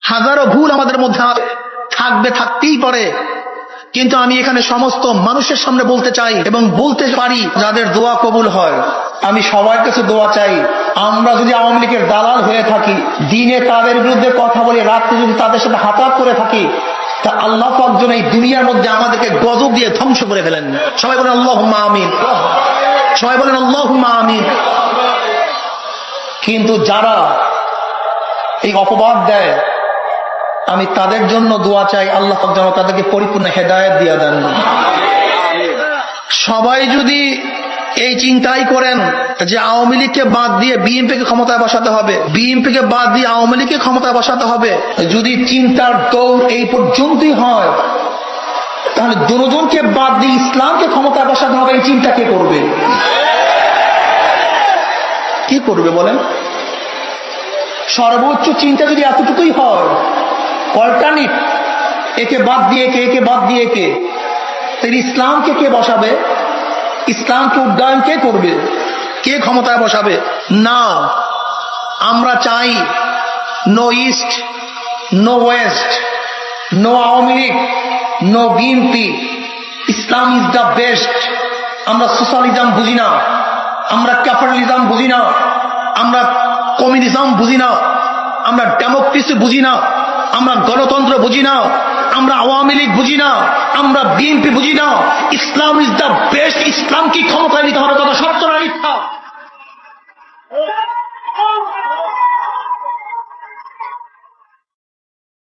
হাজারো ভুল আমাদের মধ্যে থাকবে, থাকতেই পারে, কিন্তু আমি এখানে সমস্ত মানুষের সামনে বলতে চাই এবং বলতে পারি, যাদের দোয়া কবুল হয়, আমি সবার কাছে দোয়া চাই। আমরা যদি আওয়ামী লীগের দালাল হয়ে থাকি, দিনে তাদের বিরুদ্ধে কথা বলি, রাত্রে যদি তাদের সাথে হাতাহাত করে থাকি, তা আল্লাহ পাক যেন এই দুনিয়ার মধ্যে আমাদেরকে গজব দিয়ে ধ্বংস করে ফেলেন। সবাই বলেন আল্লাহুম্মা আমিন, সবাই বলেন আল্লাহুম্মা আমিন। কিন্তু যারা এই অপবাদ দেয়, আমি তাদের জন্য দোয়া চাই, আল্লাহ পাক যেন তাদেরকে পরিপূর্ণ হেদায়েত দিয়ে দেন। সবাই যদি এই চিন্তাই করেন যে আওয়ামী লীগকে বাদ দিয়ে বিএনপিকে ক্ষমতায় বসাতে হবে, বিএনপিকে বাদ দিয়ে আওয়ামী লীগকে ক্ষমতায় বসাতে হবে, যদি চিন্তার দৌড় এই পর্যন্তই হয়, তাহলে দুজনকে বাদ দিয়ে ইসলামকে ক্ষমতায় বসাতে হবে, এই চিন্তা কে করবে? কি করবে বলেন? সর্বোচ্চ চিন্তা যদি এতটুকুই হয়, অল্টারনেট, একে বাদ দিয়ে কে, একে বাদ দিয়ে কে, তাহলে ইসলামকে কে বসাবে? ইসলামকে উদ্যায়ন কে করবে? কে ক্ষমতায় বসাবে? না, আমরা চাই no east, no west, no Awami League, no BNP, Islam is the best. আমরা সোশ্যালিজম বুঝি না, আমরা ক্যাপিটালিজম বুঝি না, আমরা কমিউনিজম বুঝি না, আমরা ডেমোক্রেসি বুঝি না, আমরা গণতন্ত্র বুঝি না, আমরা আওয়ামী লীগ বুঝি না, আমরা বিএনপি বুঝি না। ইসলাম ইজ দ্য বেস্ট। ইসলাম কি ক্ষমতায় নিতে হবে? তত সত্য না মিথ্যা?